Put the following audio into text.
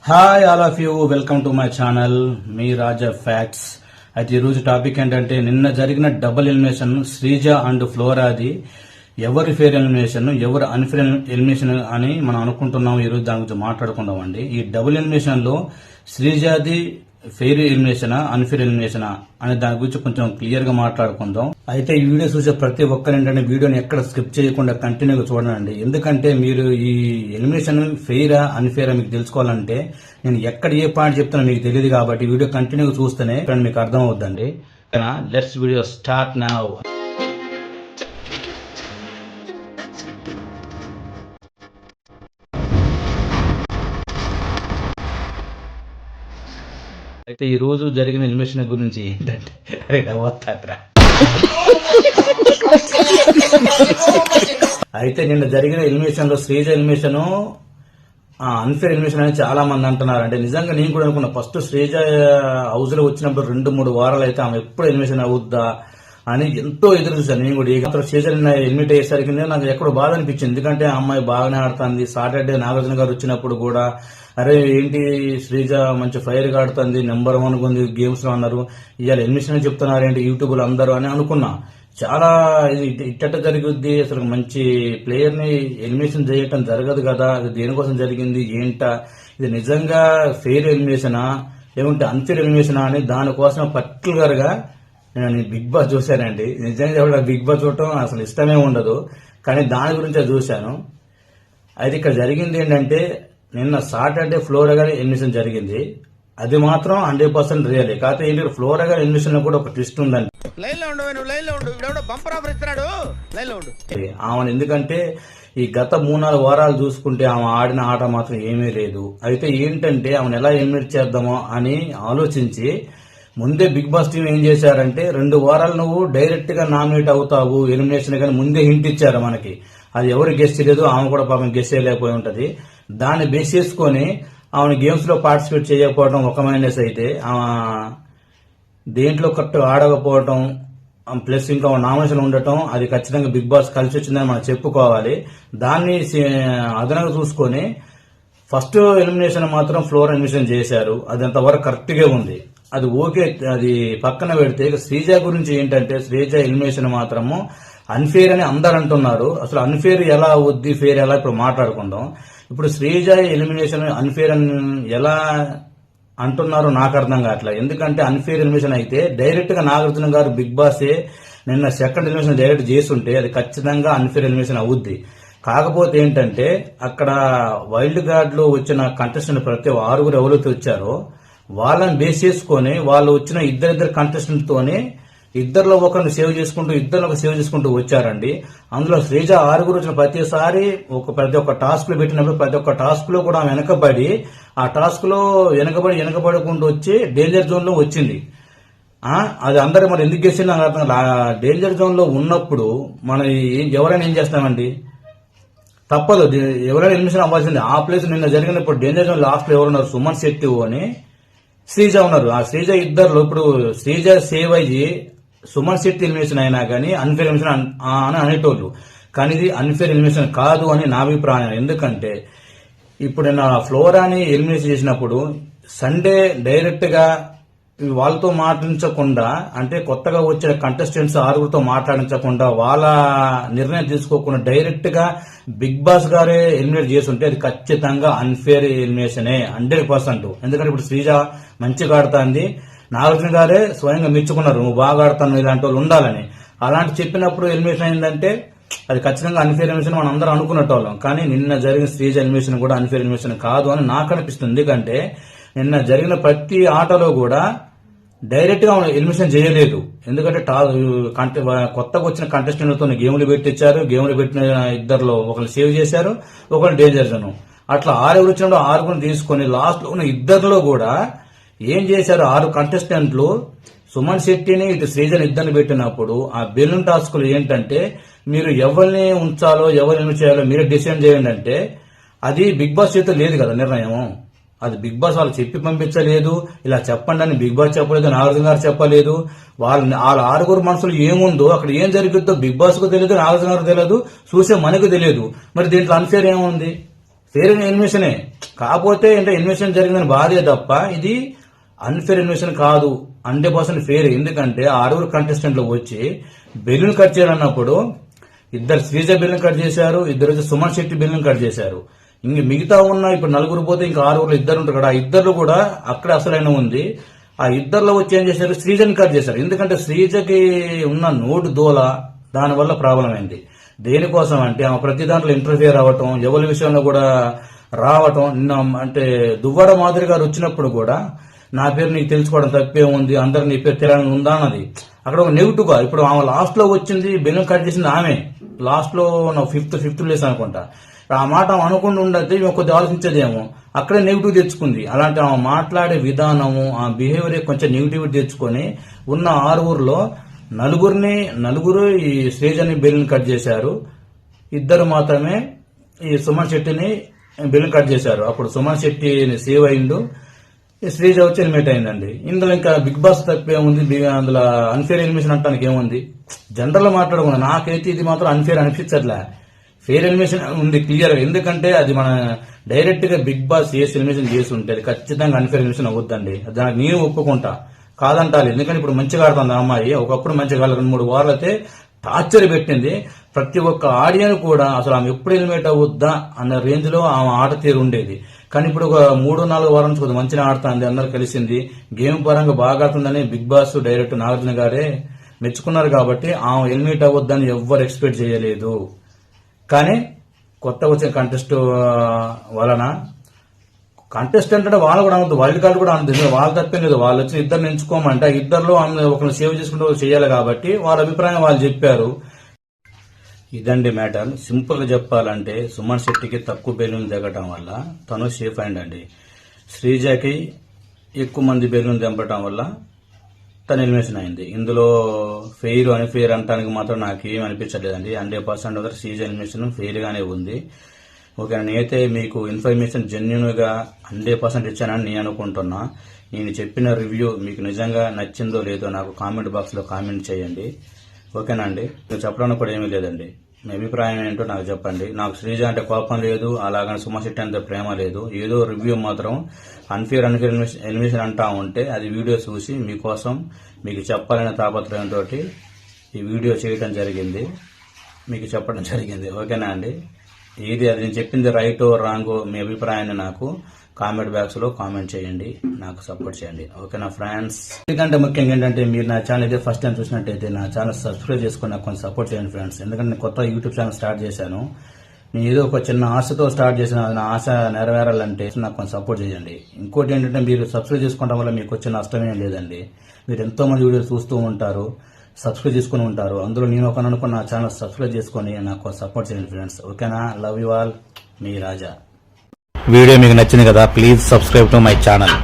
Hi all of you, welcome to my channel me Raja facts. అయితే ఈరోజు topic ఏంటంటే నిన్న జరిగిన డబుల్ ఎలిమినేషన్ శ్రీజ అండ్ ఫ్లోరాది ఎవరి ఫేర్ ఎలిమినేషన్ ఎవరు అన్ఫేర్ ఎలిమినేషన్ అని మనం అనుకుంటున్నాం. ఈరోజు దాని గురించి మాట్లాడుకుందాం అండి. ఈ డబుల్ ఎలిమినేషన్ లో శ్రీజాది ఫెయిర్ ఎలిమినేషనా అన్ఫేర్ ఎలిమినేషనా అనే దాని గురించి కొంచెం క్లియర్ గా మాట్లాడుకుందాం. అయితే ఈ వీడియో చూసే ప్రతి ఒక్కరు ఏంటంటే వీడియోని ఎక్కడ స్కిప్ చేయకుండా కంటిన్యూగా చూడండి. ఎందుకంటే మీరు ఈ ఎలిమినేషన్ ఫెయిరా అన్ఫేరా మీకు తెలుసుకోవాలంటే నేను ఎక్కడ ఏ పాయింట్ చెప్తానో మీకు తెలియదు కాబట్టి వీడియో కంటిన్యూగా చూస్తేనే మీకు అర్థం అవుద్దండి. Let's video start now. అయితే ఈ రోజు జరిగిన ఎలిమినేషన్ గురించి ఏంటంటే అయితే నిన్న జరిగిన ఎలిమినేషన్ లో శ్రీజ ఎలిమినేషన్ అన్ఫేర్ ఎలిమినేషన్ అని చాలా మంది అంటున్నారు. అంటే నిజంగా నేను కూడా అనుకున్నా ఫస్ట్ శ్రీజ హౌస్ లో వచ్చినప్పుడు 2-3 వారాలు అయితే ఆమె ఎప్పుడు ఎలిమినేషన్ అవుద్దా అని ఎంతో ఎదురు చూశాను. నేను కూడా శ్రీజ ఎలిమినేట్ అయ్యేసరికి నాకు ఎక్కడో బాధ అనిపించింది. ఎందుకంటే ఆ అమ్మాయి బాగానే ఆడుతుంది. సాటర్డే నాగార్జున గారు వచ్చినప్పుడు కూడా అరే ఏంటి శ్రీజ మంచి ఫైర్ గా ఆడుతుంది, నెంబర్ 1 ఉంది గేమ్స్ లో అన్నారు, ఇవాళ ఎలిమినేషన్ చెప్తున్నారు ఏంటి యూట్యూబ్ లో అందరూ అని అనుకున్నా. చాలా ఇది ఇట్టట జరుగుద్ది, అసలు మంచి ప్లేయర్ ని ఎలిమినేషన్ చేయటం జరగదు కదా, ఇది దేనికోసం జరిగింది ఏంటా, ఇది నిజంగా ఫెయిర్ ఎలిమినేషనా లేకుంటే అన్ఫేర్ ఎలిమినేషనా అని దానికోసం పర్టికులర్ గా నేను బిగ్ బాస్ చూశానండి. నిజంగా బిగ్ బాస్ చూడటం అసలు ఇష్టమే ఉండదు, కానీ దాని గురించి చూశాను. అయితే ఇక్కడ జరిగింది ఏంటంటే నిన్న సాటర్డే ఫ్లోరా గారి ఎలిమినేషన్ జరిగింది. అది మాత్రం 100% రియల్. కాకపోతే ఏంటంటే ఫ్లోరా గారి ఎలిమినేషన్ లో కూడా ఒక ట్విస్ట్ ఉందండి. ఆమె ఎందుకంటే ఈ గత 3-4 వారాలు చూసుకుంటే ఆమె ఆడిన ఆట మాత్రం ఏమీ లేదు. అయితే ఏంటంటే ఆమెను ఎలా ఎలిమినేట్ చేద్దామో అని ఆలోచించి ముందే బిగ్ బాస్ టీం ఏం చేశారంటే 2 వారాలు నువ్వు డైరెక్ట్ గా నామినేట్ అవుతావు ఎలిమినేషన్ కానీ ముందే హింట్ ఇచ్చారు మనకి. అది ఎవరు గెస్ట్ చేయలేదు, ఆమె కూడా పాపం గెస్ట్ చేయలేకపోయి ఉంటది. దాన్ని బేస్ చేసుకుని ఆమె గేమ్స్ లో పార్టిసిపేట్ చేయకపోవడం ఒక మైనస్ అయితే, దేంట్లో కరెక్ట్ ఆడకపోవడం ప్లస్ ఇంకా నామినేషన్ ఉండటం అది ఖచ్చితంగా బిగ్ బాస్ కలిసి వచ్చిందని మనం చెప్పుకోవాలి. దాన్ని అదనంగా చూసుకొని ఫస్ట్ ఎలిమినేషన్ మాత్రం ఫ్లోర్ ఎలిమినేషన్ చేశారు. అది అంతవరకు కరెక్ట్ గా ఉంది, అది ఓకే. అది పక్కన పెడితే శ్రీజ గురించి ఏంటంటే శ్రీజ ఎలిమినేషన్ మాత్రము అన్ఫేర్ అని అందరు అంటున్నారు. అసలు అన్ఫేర్ ఎలా అవుద్ది ఫేర్ ఎలా ఇప్పుడు మాట్లాడుకుందాం. ఇప్పుడు శ్రీజ ఎలిమినేషన్ అన్ఫేర్ అని ఎలా అంటున్నారో నాకు అర్థం కావట్లేదు. ఎందుకంటే అన్ఫేర్ ఎలిమినేషన్ అయితే డైరెక్ట్ గా నాగార్జున గారు బిగ్ బాసే నిన్న సెకండ్ ఎలిమినేషన్ డైరెక్ట్ చేస్తుంటే అది ఖచ్చితంగా అన్ఫేర్ ఎలిమినేషన్ అవుద్ది. కాకపోతే ఏంటంటే అక్కడ వైల్డ్ కార్డ్ లో వచ్చిన కంటెస్టెంట్ ప్రతి 6 ఎవరైతే వచ్చారో వాళ్ళని బేస్ చేసుకుని వాళ్ళు వచ్చిన ఇద్దరు కంటెస్టెంట్ తోనే ఇద్దరిలో ఒకరిని సేవ్ చేసుకుంటూ వచ్చారండి. అందులో శ్రీజ 6 వచ్చిన ప్రతిసారి ప్రతి ఒక్క టాస్క్ లో పెట్టినప్పుడు ప్రతి ఒక్క టాస్క్ లో కూడా వెనకబడి ఆ టాస్క్ లో వెనకబడుకుంటూ వచ్చి డేంజర్ జోన్ లో వచ్చింది. అది అందరూ మరి ఎందుకు గెలిచింది నాకు అర్థం. డేంజర్ జోన్ లో ఉన్నప్పుడు మనం ఎవరైనా ఏం చేస్తామండి, తప్పదు, ఎవరైనా ఎలిమినేషన్ అవ్వాల్సింది. ఆ ప్లేస్ నిన్న జరిగినప్పుడు డేంజర్ జోన్ లాస్ట్ లో ఎవరున్నారు, సుమన్ శెట్టి అని శ్రీజ ఉన్నారు. ఆ శ్రీజ ఇద్దరులో ఇప్పుడు శ్రీజ సేవ్ అయ్యి సుమన్ శెట్టి ఎలిమినేషన్ అయినా కానీ అన్ఫేర్ ఎలిమినేషన్ అని అనేటోళ్ళు, కానీ ఇది అన్ఫేర్ ఎలిమినేషన్ కాదు అని నా అభిప్రాయం. ఎందుకంటే ఇప్పుడు నా ఫ్లోరాని ఎలిమినేషన్ చేసినప్పుడు సండే డైరెక్ట్ గా వాళ్ళతో మాట్లాడించకుండా, అంటే కొత్తగా వచ్చిన కంటెస్టెంట్స్ 6 మాట్లాడించకుండా వాళ్ళ నిర్ణయం తీసుకోకుండా డైరెక్ట్ గా బిగ్ బాస్ గారే ఎలిమినేట్ చేస్తుంటే అది ఖచ్చితంగా అన్ఫేర్ ఎలిమినేషనే 100%. ఎందుకంటే ఇప్పుడు శ్రీజ మంచిగా ఆడుతుంది, నాగార్జున గారే స్వయంగా మెచ్చుకున్నారు నువ్వు బాగా ఆడుతాను ఇలాంటి వాళ్ళు ఉండాలని. అలాంటి చెప్పినప్పుడు ఎలిమినేషన్ అయిందంటే అది ఖచ్చితంగా అన్ఫేర్ ఎలిమినేషన్ మనం అందరూ అనుకున్నట్టోళ్ళం. కానీ నిన్న జరిగిన శ్రీజ ఎలిమినేషన్ కూడా అన్ఫేర్ ఎలిమినేషన్ కాదు అని నాకు అనిపిస్తుంది. ఎందుకంటే నిన్న జరిగిన ప్రతి ఆటలో కూడా డైరెక్ట్ గా ఎలిమినేషన్ చేయలేదు. ఎందుకంటే కొత్తగా వచ్చిన కంటెస్టెంట్లతో గేమ్లు పెట్టించారు. గేమ్లు పెట్టిన ఇద్దరులో ఒకరు సేవ్ చేశారు, ఒకరు డేంజర్ జోన్. అట్లా 6 వచ్చినప్పుడు 6 తీసుకొని లాస్ట్ లో ఉన్న ఇద్దరులో కూడా ఏం చేశారు, 6 కంటెస్టెంట్లు సుమన్ శెట్టిని ఇటు శ్రీజన్ ఇద్దరిని పెట్టినప్పుడు ఆ బెలూన్ టాస్కులు ఏంటంటే మీరు ఎవరిని ఉంచాలో ఎవరిని చేయాలో మీరే డిసైడ్ చేయండి అంటే అది బిగ్ బాస్ చేతిలో లేదు కదా నిర్ణయం. అది బిగ్ బాస్ వాళ్ళు చెప్పి పంపించలేదు, ఇలా చెప్పండి అని బిగ్ బాస్ చెప్పలేదు, నాగార్జున గారు చెప్పలేదు. వాళ్ళ 6 మనసులు ఏముందో అక్కడ ఏం జరుగుతుందో బిగ్ బాస్ కు తెలియదు, నాగార్జున గారు తెలియదు, చూసే మనకు తెలియదు. మరి దీంట్లో అన్ఫేర్ ఏముంది, ఫెయిర్ ఎలిమినేషనే, కాకపోతే అంటే ఎలిమినేషన్ జరిగిందని బాధే తప్ప ఇది అన్ఫేర్ ఎలిమినేషన్ కాదు, 100% ఫెయిర్. ఎందుకంటే 6 కంటెస్టెంట్లు వచ్చి బెలూన్ కట్ చేయాలన్నప్పుడు ఇద్దరు శ్రీజ బెలూన్ కట్ చేశారు, ఇద్దరు సుమన్ శెట్టి బెలూన్ కట్ చేశారు. ఇంక మిగతా ఉన్న ఇప్పుడు 4 పోతే ఇంకా 6 ఇద్దరు ఉంటారు కదా, ఆ ఇద్దరు కూడా అక్కడ అసలైన ఉంది. ఆ ఇద్దరులో వచ్చి ఏం చేశారు, శ్రీజని కట్ చేశారు. ఎందుకంటే శ్రీజకి ఉన్న నోటు దోల, దానివల్ల ప్రాబ్లం అయింది. దేనికోసం అంటే ఆమె ప్రతి దాంట్లో ఇంటర్ఫియర్ అవ్వటం, ఎవరి విషయంలో కూడా రావటం. నిన్న అంటే దువ్వాడ మాదిరి గారు వచ్చినప్పుడు కూడా నా పేరు నీకు తెలుసుకోవడం తప్పే ఉంది, అందరు నీ పేరు తెలియాలని ఉందా అన్నది అక్కడ ఒక నెగిటివ్ గా. ఇప్పుడు ఆమె లాస్ట్ లో వచ్చింది, బెలూన్ కట్ చేసింది ఆమె లాస్ట్ లో ఫిఫ్త్ ప్లేస్ అనుకుంటా. ఆ మాట ఆమె అనుకుండా ఉండద్దు, కొద్దిగా ఆలోచించేదేమో, అక్కడే నెగిటివ్ తెచ్చుకుంది. అలాంటి ఆమె మాట్లాడే విధానము, ఆ బిహేవియర్ కొంచెం నెగిటివిటీ తెచ్చుకొని ఉన్న 6 నలుగురు ఈ శ్రీజని బెలూన్ కట్ చేశారు, ఇద్దరు మాత్రమే ఈ సుమన్ శెట్టిని బెలూన్ కట్ చేశారు. అప్పుడు సుమన్ శెట్టి సేవ్ అయిండు, శ్రీజ వచ్చి ఎలిమినేట్ అయిందండి. ఇందులో ఇంకా బిగ్ బాస్ తప్పే ఉంది, అందులో అన్ఫేర్ ఎలిమినేషన్ అంటానికి ఏముంది, జనరల్ మాట్లాడకుండా నాకైతే ఇది మాత్రం అన్ఫేర్ అనిపించట్లే. ఫెయిర్ ఎలిమినేషన్ ఉంది క్లియర్ గా. ఎందుకంటే అది మన డైరెక్ట్ గా బిగ్ బాస్ ఎలిమినేషన్ చేసి ఉంటే అది ఖచ్చితంగా అన్ఫేర్ ఎలిమినేషన్ అవుద్దండి. దానికి నేను ఒప్పుకుంటా, కాదంటాలి. ఎందుకంటే ఇప్పుడు మంచిగా ఆడుతుంది ఆ అమ్మాయి, ఒకప్పుడు మంచిగా 2-3 వారాలు అయితే టార్చర్ పెట్టింది. ప్రతి ఒక్క ఆడియన్స్ కూడా అసలు ఆమె ఎప్పుడు ఎలిమినేట్ అవుద్దా అన్న రేంజ్ లో ఆమె ఆట తీరు ఉండేది. కానీ ఇప్పుడు ఒక 3-4 వారాల నుంచి కొద్దిగా మంచిగా ఆడుతుంది, అందరు కలిసింది, గేమ్ పరంగా బాగా ఆడుతుందని బిగ్ బాస్ డైరెక్టర్ నాగార్జున గారే మెచ్చుకున్నారు. కాబట్టి ఆమె ఎలిమినేట్ అవ్వద్దని ఎవ్వరు ఎక్స్పెక్ట్ చేయలేదు. కానీ కొత్త వచ్చిన కంటెస్ట్ వలన కంటెస్టెంట్ అంటే వాళ్ళు కూడా అనొద్దు, వైల్డ్ కార్డు కూడా అనదు, వాళ్ళ తప్పేం లేదు. వాళ్ళు వచ్చి ఇద్దరిని ఎంచుకోమంటే ఇద్దరులో ఒకరిని సేవ్ చేసుకుంటూ చేయాలి కాబట్టి వాళ్ళ అభిప్రాయం వాళ్ళు చెప్పారు. ఇదండి మ్యాటర్. సింపుల్ గా చెప్పాలంటే సుమన్ శెట్టికి తక్కువ బెలూన్ దిగటం వల్ల తను సేఫ్ అయిందండి. శ్రీజకి ఎక్కువ మంది బెలూన్ దింపటం వల్ల తను ఎలిమినేషన్ అయింది. ఇందులో ఫెయిర్ అన్ఫెయిర్ అంటానికి మాత్రం నాకు ఏం అనిపించలేదండి. 100% శ్రీజ ఎలిమినేషన్ ఫెయిర్ గానే ఉంది. ఓకే, నేనైతే మీకు ఇన్ఫర్మేషన్ జెన్యున్ గా 100% ఇచ్చానని నేను అనుకుంటున్నా. నేను చెప్పిన రివ్యూ మీకు నిజంగా నచ్చిందో లేదో నాకు కామెంట్ బాక్స్ లో కామెంట్ చేయండి. ఓకేనా అండి? నేను చెప్పడానికి కూడా ఏమీ లేదండి. మీ అభిప్రాయం ఏంటో నాకు చెప్పండి. నాకు శ్రీజ అంటే కోపం లేదు, అలాగని సుమన్ శెట్టి అంటే ప్రేమ లేదు. ఏదో రివ్యూ మాత్రం అన్ఫేర్ ఎలిమినేషన్ అంటా ఉంటే అది వీడియో చూసి మీకోసం మీకు చెప్పాలనే తాపత్రయంతో ఈ వీడియో చేయడం జరిగింది, మీకు చెప్పడం జరిగింది. ఓకేనా అండి? ఏది అది నేను చెప్పింది రైటో రాంగో మీ అభిప్రాయాన్ని నాకు కామెంట్ బాక్స్ లో కామెంట్ చేయండి, నాకు సపోర్ట్ చేయండి. ఓకేనా ఫ్రెండ్స్? ఎందుకంటే ముఖ్యంగా ఏంటంటే మీరు నా ఛానల్ అయితే ఫస్ట్ టైం చూసినట్టయితే నా ఛానల్ సబ్స్క్రైబ్ చేసుకుని నాకు కొంచెం సపోర్ట్ చేయండి ఫ్రెండ్స్. ఎందుకంటే నేను కొత్త యూట్యూబ్ ఛానల్ స్టార్ట్ చేశాను. నేను ఏదో ఒక చిన్న ఆశతో స్టార్ట్ చేసిన, నా ఆశ నెరవేరాలంటే నాకు కొంచెం సపోర్ట్ చేయండి. ఇంకోటి ఏంటంటే మీరు సబ్స్క్రైబ్ చేసుకోవడం వల్ల మీకు వచ్చే నష్టమేం లేదండి. మీరు ఎంతో మంది వీడియోలు చూస్తూ ఉంటారు, సబ్స్క్రైబ్ చేసుకుని ఉంటారు. అందులో నేను ఒక అనుకున్న నా ఛానల్ సబ్స్క్రైబ్ చేసుకుని నాకు సపోర్ట్ చేయండి ఫ్రెండ్స్. ఓకేనా? Love you all, me Raja. Video మీకు నచ్చింది కదా, please subscribe to my channel.